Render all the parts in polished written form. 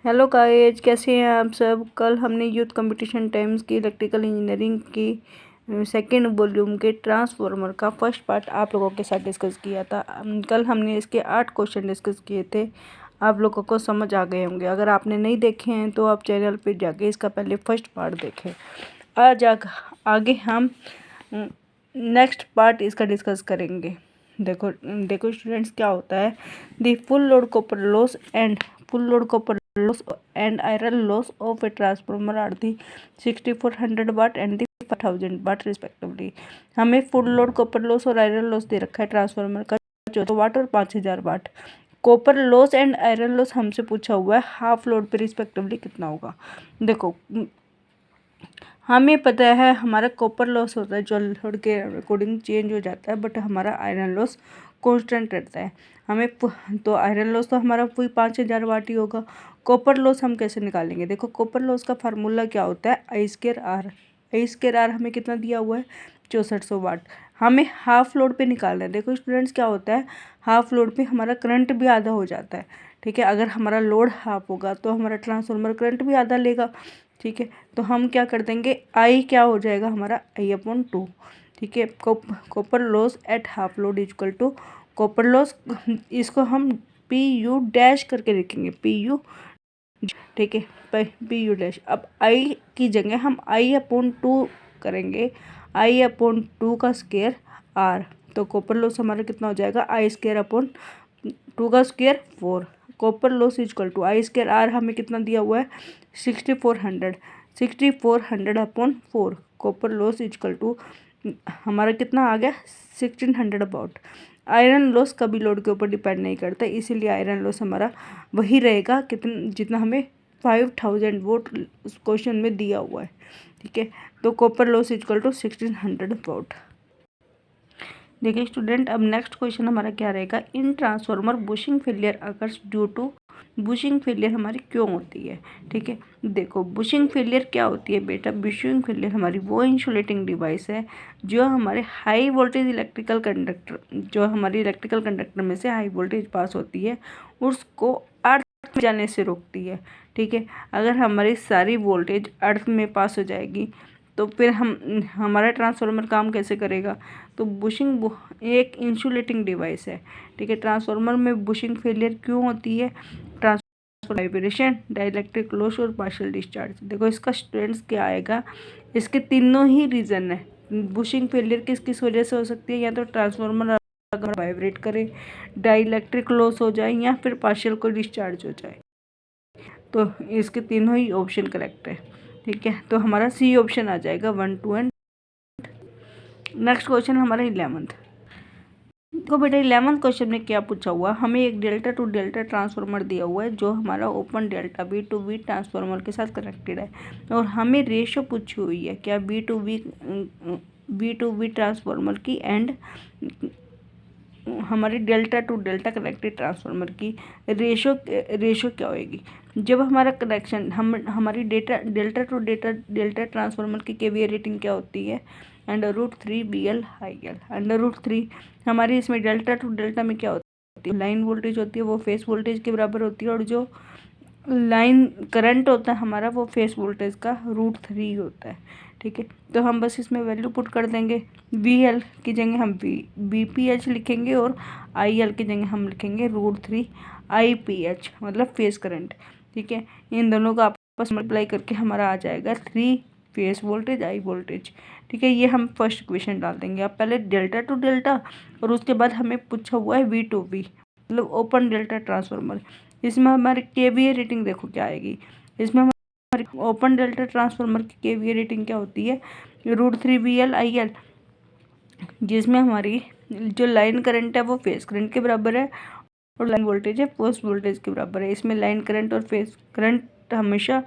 Hello guys, कैसे हैं आप सब। कल हमने यूथ कंपटीशन टाइम्स की इलेक्ट्रिकल इंजीनियरिंग की सेकेंड वॉल्यूम के ट्रांसफार्मर का फर्स्ट पार्ट आप लोगों के साथ डिस्कस किया था। कल हमने इसके 8 क्वेश्चन डिस्कस किए थे। आप लोगों को समझ आ गए होंगे। अगर आपने नहीं देखे हैं तो आप चैनल पे जाके इसका पहले फर्स्ट पार्ट देखें। आज आगे हम नेक्स्ट पार्ट इसका डिस्कस करेंगे। देखो देखो स्टूडेंट्स, क्या होता है। The full load copper loss and full load copper loss and iron loss of a transformer are the 6400 watt and the 5000 watt respectively। हमें फुल लोड कॉपर लॉस और iron loss दे रखा है ट्रांसफार्मर का 14 watt और 5000 watt. Copper loss and iron loss हमसे पूछा हुआ है हाफ लोड पे रिस्पेक्टिवली कितना होगा। देखो, हमें पता है हमारा कॉपर लॉस होता है जो लोड के अकॉर्डिंग चेंज हो जाता है, बट हमारा आयरन लॉस कांस्टेंट रहता है। हमें तो आयरन लॉस तो हमारा वही 5000 वाट ही होगा। कॉपर लॉस हम कैसे निकालेंगे। देखो, कॉपर लॉस का फार्मूला क्या होता है, I²R। I²R हमें कितना दिया हुआ है, 6400 वाट। हमें हाफ लोड पे निकालना है। देखो स्टूडेंट्स, क्या होता है, हाफ लोड पे हमारा करंट भी आधा हो जाता है। ठीक है, अगर हमारा लोड हाफ होगा तो हमारा ट्रांसफार्मर करंट भी आधा लेगा। ठीक है, तो हम क्या कर देंगे, आई क्या हो जाएगा हमारा I/2। ठीक है, copper loss at half load equal to copper loss, इसको हम PU डैश करके लिखेंगे, PU। ठीक है, PU डैश। अब आई की जगह हम I/2 करेंगे, I/2 का स्क्वायर R। तो कॉपर लॉस हमारा कितना हो जाएगा, I²/2 का square 4। Copper loss equal to I²R हमें कितना दिया हुआ है, 6400। 6400/4। कॉपर लॉस इक्वल टू हमारा कितना आ गया, 1600 अबाउट। आयरन लॉस कभी लोड के ऊपर डिपेंड नहीं करता, इसीलिए आयरन लॉस हमारा वही रहेगा कितना जितना हमें 5000 वोट उस क्वेश्चन में दिया हुआ है। ठीक है, तो copper loss equal to 1600 watt. देखिए स्टूडेंट, अब नेक्स्ट क्वेश्चन हमारा क्या रहेगा, in transformer bushing failure occurs due to. Bushing failure हमारी क्यों होती है। ठीक है, देखो बुशिंग फेलियर क्या होती है बेटा। बुशिंग फेलियर हमारी वो इंसुलेटिंग डिवाइस है जो हमारे हाई वोल्टेज इलेक्ट्रिकल कंडक्टर, जो हमारी इलेक्ट्रिकल कंडक्टर में से हाई वोल्टेज पास होती है उसको अर्थ में जाने से रोकती है। ठीक है, अगर हमारी सारी वोल्टेज अर्थ में पास हो जाएगी तो फिर हमारा ट्रांसफार्मर काम कैसे करेगा। तो बुशिंग एक इंसुलेटिंग डिवाइस है। ठीक है, ट्रांसफार्मर में बुशिंग फेलियर क्यों होती है, ट्रांसफार्मर वाइब्रेशन, डाइलेक्ट्रिक लॉस और पार्शियल डिस्चार्ज। देखो इसका स्टूडेंट्स क्या आएगा, इसके तीनों ही रीज़न है। बुशिंग फेलियर किस किस वजह से हो सकती है, या तो ट्रांसफार्मर अगर वाइब्रेट करे, डाइलेक्ट्रिक लॉस हो जाए, या फिर पार्शियल को डिस्चार्ज हो जाए। तो इसके तीनों ही ऑप्शन करेक्ट है। ठीक है, तो हमारा सी ऑप्शन आ जाएगा 1, 2 एंड। नेक्स्ट क्वेश्चन हमारा 11th। देखो बेटा 11th क्वेश्चन में क्या पूछा हुआ, हमें एक डेल्टा टू डेल्टा ट्रांसफार्मर दिया हुआ है जो हमारा ओपन डेल्टा V2V ट्रांसफार्मर के साथ कनेक्टेड है, और हमें रेशो पूछी हुई है क्या V2V ट्रांसफार्मर की एंड हमारी delta to delta connected transformer की रेशो क्या होएगी। जब हमारा कनेक्शन हमारी डेल्टा टू डेल्टा ट्रांसफार्मर की KVA रेटिंग क्या होती है, √3 BL/IL। √3 हमारी इसमें डेल्टा टू डेल्टा में क्या होती है, लाइन वोल्टेज होती है, वो फेस वोल्टेज के बराबर होती है, और जो लाइन करंट होता है हमारा वो फेस वोल्टेज का √3 होता है। ठीक है, तो हम बस इसमें वैल्यू पुट कर देंगे। VL की जगह हम VPH लिखेंगे और IL की जगह हम लिखेंगे √3 IPH, मतलब फेस करंट। ठीक है, इन दोनों का आपस में मल्टीप्लाई करके हमारा आ जाएगा 3 फेस वोल्टेज I वोल्टेज। ठीक है, ये हम फर्स्ट इक्वेशन डाल देंगे। अब पहले डेल्टा टू डेल्टा, और उसके बाद हमें पूछा हुआ है V2V, मतलब ओपन डेल्टा ट्रांसफार्मर। इसमें हमारी KVA रेटिंग देखो क्या आएगी। इसमें हमारी ओपन डेल्टा ट्रांसफार्मर की KVA रेटिंग क्या होती है, √3 BL/IL, जिसमें हमारी जो लाइन करंट है वो फेस करंट के बराबर है, और लाइन वोल्टेज है फेस वोल्टेज के बराबर है। इसमें लाइन करंट और फेस करंट हमेशा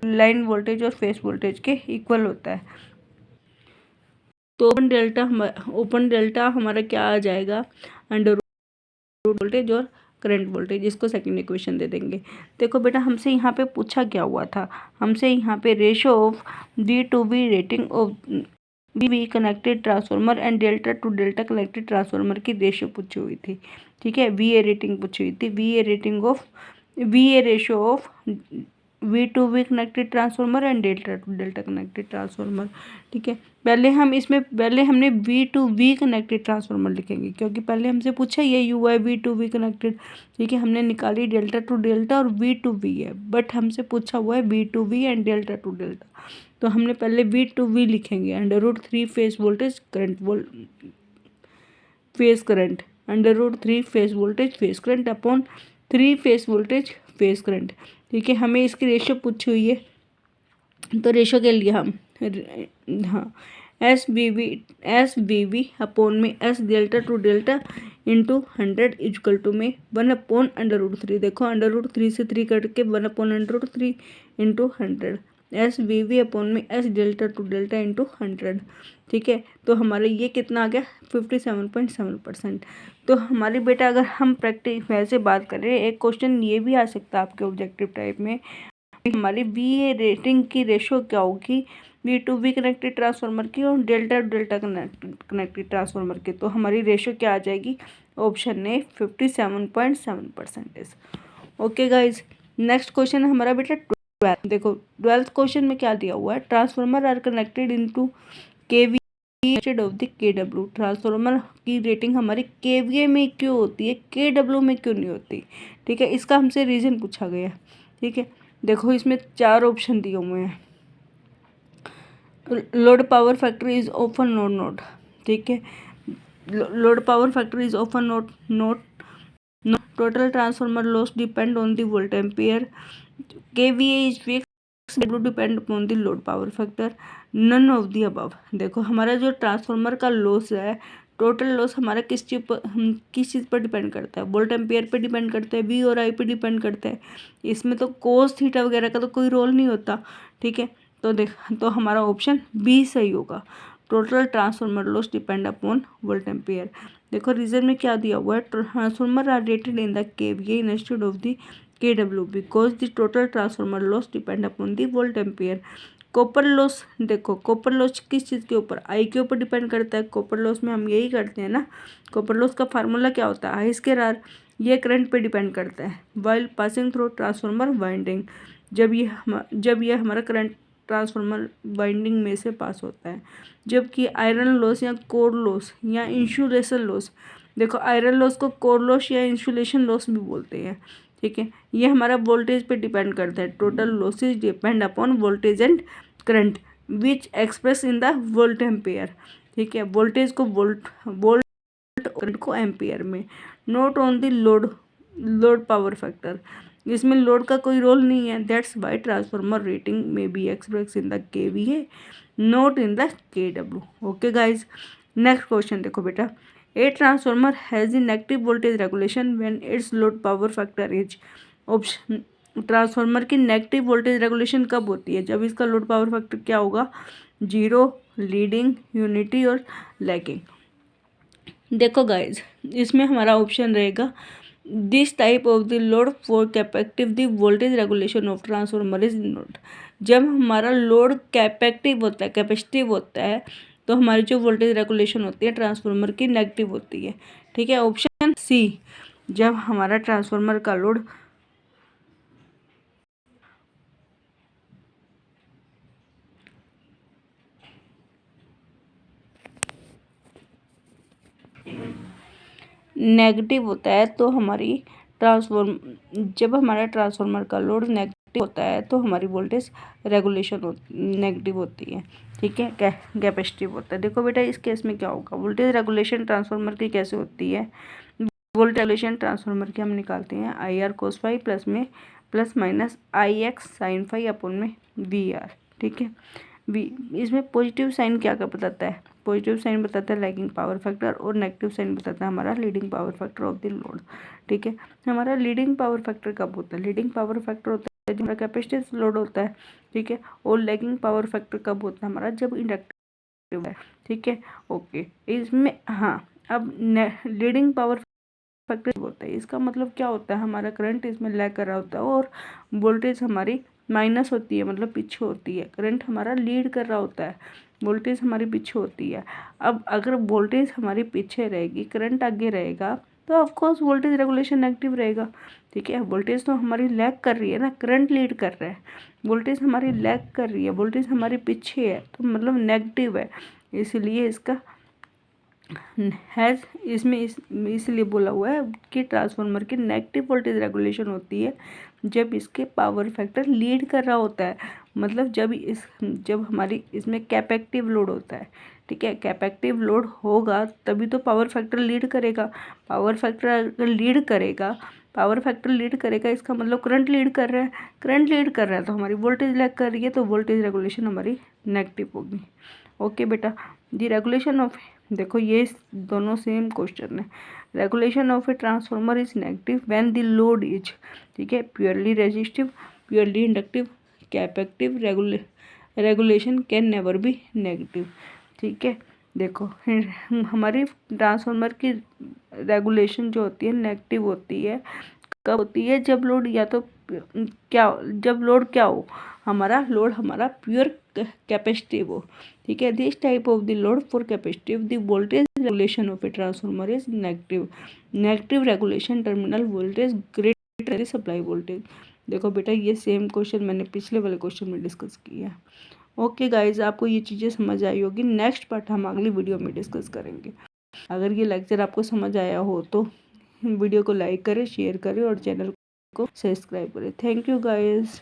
लाइन वोल्टेज और फेस वोल्टेज के इक्वल होता है। तो ओपन डेल्टा हमारा क्या आ जाएगा, अंडर वोल्टेज और करंट वोल्टेज। इसको सेकंड इक्वेशन दे देंगे। देखो बेटा, हमसे यहाँ पे पूछा क्या हुआ था, हमसे यहाँ पे ratio of V2V rating of V connected transformer and delta to delta connected transformer की रेशो पूछी हुई थी। ठीक है, VA रेटिंग पूछी हुई थी, VA rating of VA ratio of V to V connected transformer and delta to delta connected transformer. ठीक है, पहले हमने V to V connected transformer लिखेंगे, क्योंकि पहले हमसे पूछा ये हुआ है V टू V कनेक्टेड। ठीक है, हमने निकाली डेल्टा टू डेल्टा और V टू V है, बट हमसे पूछा हुआ है V to V and delta to delta. तो हमने पहले V टू V लिखेंगे, √3 phase voltage phase current, √3 phase voltage phase current upon 3 phase voltage phase current. ठीक है, हमें इसकी रेशियो पूछी हुई है, तो रेशियो के लिए हम हाँ एस वी वी अपॉन में S delta to delta into 100 equal to में 1/√3। देखो √3 से 3 कट के 1/√3 इंटू 100 SVV अपॉन में S delta to delta into 100। ठीक है, तो हमारे ये कितना आ गया 57.7%। तो हमारी बेटा अगर हम प्रैक्टिस वैसे बात करें, एक क्वेश्चन ये भी आ सकता है आपके ऑब्जेक्टिव टाइप में, हमारी VA रेटिंग की रेशियो क्या होगी V to V connected transformer की और delta to delta connected transformer की। तो हमारी रेशियो क्या आ जाएगी, option A 57.7%। Okay guys, next question है हमारा बेटा 12। देखो 12th क्वेश्चन में क्या दिया हुआ है, transformer are connected into KVA instead of the KW। Transformer की रेटिंग हमारी KVA में क्यों होती है, KW में क्यों नहीं होती। ठीक है, इसका हमसे रीज़न पूछा गया। ठीक है, देखो इसमें 4 ऑप्शन दिए हुए हैं। Load power factor is often not. ठीक है, load power factor is often not total transformer loss depend on the volt ampere, KVA is fix, W depend upon the load power factor, none of the above. देखो हमारा जो transformer का loss है, total loss हमारा किस चीज़ पर depend करता है, वोल्ट एम्पियर पे डिपेंड करता है, V और I पे डिपेंड करता है। इसमें तो कोस थीटा वगैरह का तो कोई रोल नहीं होता। ठीक है, तो हमारा ऑप्शन बी सही होगा, total transformer loss depend upon volt ampere. देखो रीजन में क्या दिया हुआ है, transformer are rated in the KVA instead of the KW because the total transformer loss depend upon the volt ampere. Copper loss, देखो copper loss किस चीज़ के ऊपर, आई के ऊपर डिपेंड करता है। कॉपर लॉस में हम यही करते हैं ना, कॉपर लॉस का फार्मूला क्या होता है, I²R। ये करंट पे डिपेंड करता है, while passing through transformer winding, जब ये हमारा करंट ट्रांसफार्मर वाइंडिंग में से पास होता है। जबकि आयरन लॉस या कोर लॉस या इंसुलेशन लॉस, देखो आयरन लॉस को कोर लॉस या इंसुलेशन लॉस भी बोलते हैं। ठीक है, ये हमारा वोल्टेज पे डिपेंड करता है। Total losses depend upon voltage and current which express in the volt ampere. ठीक है, वोल्टेज को वोल्ट करंट को एम्पियर में, not on the load power factor. इसमें लोड का कोई रोल नहीं है, दैट्स वाई ट्रांसफार्मर रेटिंग में be express in the KVA not in the KW। Okay guys, next question देखो बेटा, a transformer has the negative voltage regulation when it's load power factor is. Option, transformer की negative voltage regulation कब होती है, जब इसका load power factor क्या होगा, 0, लीडिंग, यूनिटी और लैगिंग। देखो गाइज, इसमें हमारा ऑप्शन रहेगा this type of the load for capacitive the voltage regulation of transformer is not. जब हमारा लोड कैपेसिटिव होता है तो हमारी जो वोल्टेज रेगुलेशन होती है ट्रांसफार्मर की नेगेटिव होती है। ठीक है, ऑप्शन सी, जब हमारा ट्रांसफार्मर का लोड नेगेटिव होता है तो जब हमारा ट्रांसफार्मर का लोड नेगेटिव होता है तो हमारी वोल्टेज रेगुलेशन नेगेटिव होती है। ठीक है, कैपेसिटिव होता है। देखो बेटा इस केस में क्या होगा, वोल्टेज रेगुलेशन ट्रांसफार्मर की कैसे होती है, वोल्टेज रेगुलेशन ट्रांसफार्मर की हम निकालते हैं IR cos phi plus minus IX sin phi upon में VR। ठीक है, इसमें पॉजिटिव साइन क्या बताता है, पॉजिटिव साइन बताता है लैगिंग पावर फैक्टर और नेगेटिव साइन बताता है हमारा leading power factor of the load. ठीक है, हमारा लीडिंग पावर फैक्टर कब होता है, लीडिंग पावर फैक्टर होता है जब हमारा कैपेसिटिव लोड होता है। ठीक है, और लैगिंग पावर फैक्टर कब होता है हमारा, जब इंडक्टिव है। ठीक है, ओके, इसमें हाँ, अब लीडिंग पावर फैक्टर होता है, इसका मतलब क्या होता है, हमारा करंट इसमें लैग कर रहा होता है और वोल्टेज हमारी माइनस होती है, मतलब पीछे होती है। करंट हमारा लीड कर रहा होता है, वोल्टेज हमारी पीछे होती है। अब अगर वोल्टेज हमारी पीछे रहेगी, करंट आगे रहेगा, तो ऑफकोर्स वोल्टेज रेगुलेशन नेगेटिव रहेगा। ठीक है, वोल्टेज तो हमारी लैग कर रही है ना, करंट लीड कर रहा है, वोल्टेज हमारी लैग कर रही है, वोल्टेज हमारे पीछे है, तो मतलब नेगेटिव है, इसलिए इसका हैज़ इसमें इसलिए बोला हुआ है कि ट्रांसफार्मर की नेगेटिव वोल्टेज रेगुलेशन होती है जब इसके पावर फैक्टर लीड कर रहा होता है, मतलब जब हमारी इसमें कैपेसिटिव लोड होता है। ठीक है, कैपेसिटिव लोड होगा तभी तो पावर फैक्टर लीड करेगा। पावर फैक्टर अगर लीड करेगा इसका मतलब करंट लीड कर रहा है, करंट लीड कर रहा है तो हमारी वोल्टेज लैग कर रही है, तो वोल्टेज रेगुलेशन हमारी नेगेटिव होगी। ओके बेटा, दी रेगुलेशन ऑफ, देखो ये दोनों सेम क्वेश्चन है। Regulation of a transformer is negative when the load is, ठीक है, purely resistive, purely inductive, capacitive. Regulation can never be negative. ठीक है, देखो हमारी ट्रांसफार्मर की रेगुलेशन जो होती है नेगेटिव होती है, कब होती है, जब लोड या तो जब लोड क्या हो, हमारा प्योर कैपेसिटिव हो। ठीक है, this type of the load for capacitive the voltage regulation of a transformer is negative. Negative regulation terminal voltage greater supply voltage. देखो बेटा ये सेम क्वेश्चन मैंने पिछले वाले क्वेश्चन में डिस्कस किया है। ओके गाइज, आपको ये चीज़ें समझ आई होगी। नेक्स्ट पार्ट हम अगली वीडियो में डिस्कस करेंगे। अगर ये लेक्चर आपको समझ आया हो तो वीडियो को लाइक करें, शेयर करें और चैनल को सब्सक्राइब करें। Thank you guys.